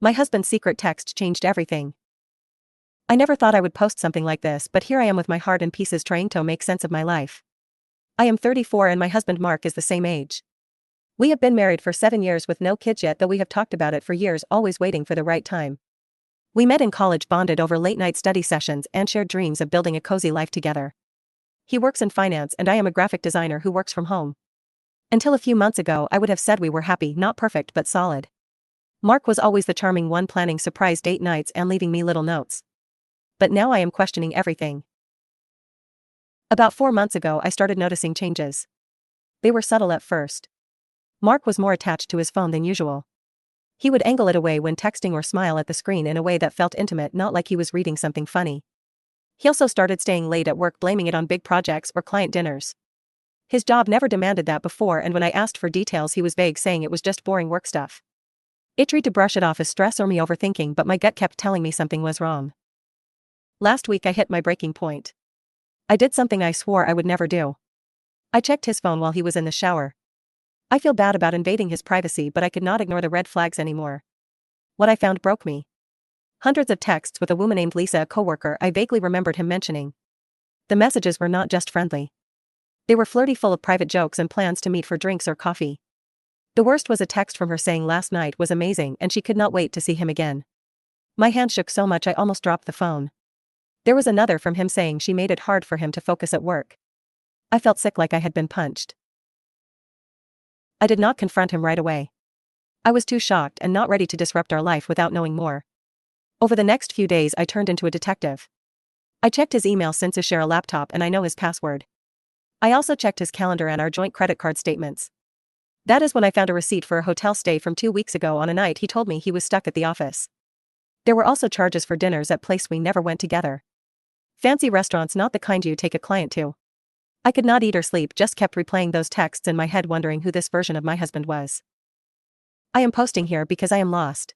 My husband's secret text changed everything. I never thought I would post something like this, but here I am with my heart in pieces trying to make sense of my life. I am 34 and my husband Mark is the same age. We have been married for 7 years with no kids yet, though we have talked about it for years, always waiting for the right time. We met in college, bonded over late-night study sessions, and shared dreams of building a cozy life together. He works in finance and I am a graphic designer who works from home. Until a few months ago I would have said we were happy, not perfect but solid. Mark was always the charming one, planning surprise date nights and leaving me little notes. But now I am questioning everything. About 4 months ago I started noticing changes. They were subtle at first. Mark was more attached to his phone than usual. He would angle it away when texting or smile at the screen in a way that felt intimate, not like he was reading something funny. He also started staying late at work, blaming it on big projects or client dinners. His job never demanded that before, and when I asked for details he was vague, saying it was just boring work stuff. I tried to brush it off as stress or me overthinking, but my gut kept telling me something was wrong. Last week I hit my breaking point. I did something I swore I would never do. I checked his phone while he was in the shower. I feel bad about invading his privacy, but I could not ignore the red flags anymore. What I found broke me. Hundreds of texts with a woman named Lisa, a coworker I vaguely remembered him mentioning. The messages were not just friendly. They were flirty, full of private jokes and plans to meet for drinks or coffee. The worst was a text from her saying last night was amazing and she could not wait to see him again. My hand shook so much I almost dropped the phone. There was another from him saying she made it hard for him to focus at work. I felt sick, like I had been punched. I did not confront him right away. I was too shocked and not ready to disrupt our life without knowing more. Over the next few days I turned into a detective. I checked his email since we share a laptop and I know his password. I also checked his calendar and our joint credit card statements. That is when I found a receipt for a hotel stay from 2 weeks ago on a night he told me he was stuck at the office. There were also charges for dinners at places we never went together. Fancy restaurants, not the kind you take a client to. I could not eat or sleep, just kept replaying those texts in my head, wondering who this version of my husband was. I am posting here because I am lost.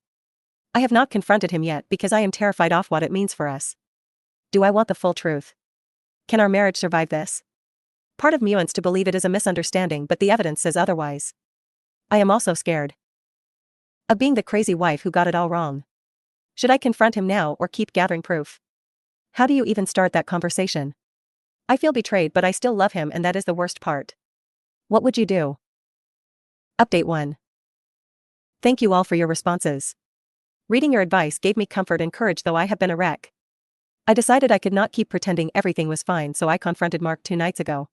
I have not confronted him yet because I am terrified of what it means for us. Do I want the full truth? Can our marriage survive this? Part of me wants to believe it is a misunderstanding, but the evidence says otherwise. I am also scared of being the crazy wife who got it all wrong. Should I confront him now or keep gathering proof? How do you even start that conversation? I feel betrayed, but I still love him, and that is the worst part. What would you do? Update 1. Thank you all for your responses. Reading your advice gave me comfort and courage, though I have been a wreck. I decided I could not keep pretending everything was fine, so I confronted Mark 2 nights ago.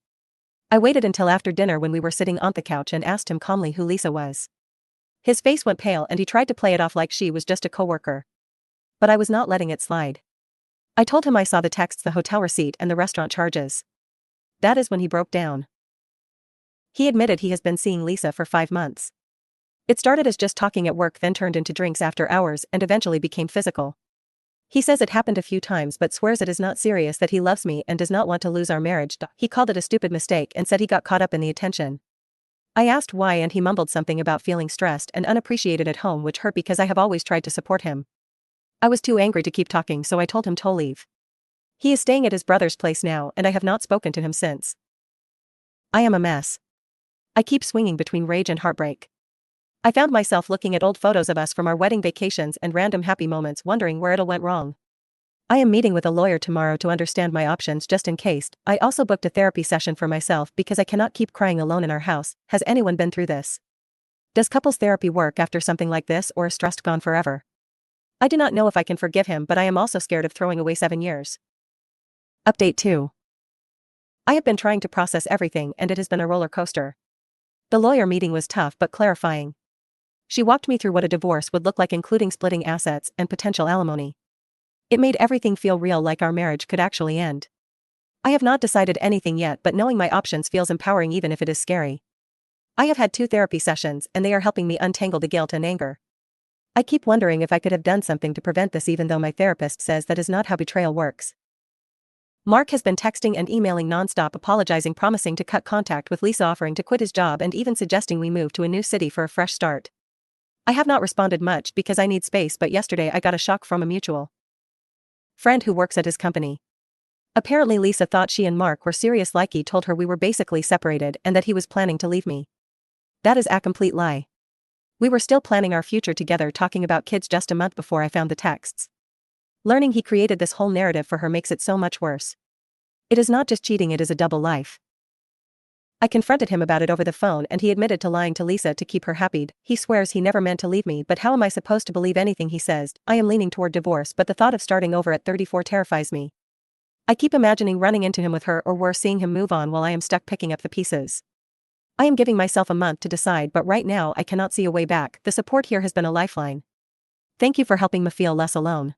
I waited until after dinner when we were sitting on the couch and asked him calmly who Lisa was. His face went pale and he tried to play it off like she was just a coworker. But I was not letting it slide. I told him I saw the texts, the hotel receipt, and the restaurant charges. That is when he broke down. He admitted he has been seeing Lisa for 5 months. It started as just talking at work, then turned into drinks after hours, and eventually became physical. He says it happened a few times but swears it is not serious, that he loves me and does not want to lose our marriage. He called it a stupid mistake and said he got caught up in the attention. I asked why and he mumbled something about feeling stressed and unappreciated at home, which hurt because I have always tried to support him. I was too angry to keep talking, so I told him to leave. He is staying at his brother's place now and I have not spoken to him since. I am a mess. I keep swinging between rage and heartbreak. I found myself looking at old photos of us from our wedding vacations and random happy moments, wondering where it all went wrong. I am meeting with a lawyer tomorrow to understand my options just in case. I also booked a therapy session for myself because I cannot keep crying alone in our house. Has anyone been through this? Does couples therapy work after something like this, or is stress gone forever? I do not know if I can forgive him, but I am also scared of throwing away 7 years. Update 2. I have been trying to process everything and it has been a roller coaster. The lawyer meeting was tough but clarifying. She walked me through what a divorce would look like, including splitting assets and potential alimony. It made everything feel real, like our marriage could actually end. I have not decided anything yet, but knowing my options feels empowering even if it is scary. I have had 2 therapy sessions and they are helping me untangle the guilt and anger. I keep wondering if I could have done something to prevent this, even though my therapist says that is not how betrayal works. Mark has been texting and emailing nonstop, apologizing, promising to cut contact with Lisa, offering to quit his job, and even suggesting we move to a new city for a fresh start. I have not responded much because I need space, but yesterday I got a shock from a mutual friend who works at his company. Apparently Lisa thought she and Mark were serious, like he told her we were basically separated and that he was planning to leave me. That is a complete lie. We were still planning our future together, talking about kids just a month before I found the texts. Learning he created this whole narrative for her makes it so much worse. It is not just cheating, it is a double life. I confronted him about it over the phone and he admitted to lying to Lisa to keep her happy. He swears he never meant to leave me, but how am I supposed to believe anything he says? I am leaning toward divorce, but the thought of starting over at 34 terrifies me. I keep imagining running into him with her, or worse, seeing him move on while I am stuck picking up the pieces. I am giving myself a month to decide, but right now I cannot see a way back. The support here has been a lifeline. Thank you for helping me feel less alone.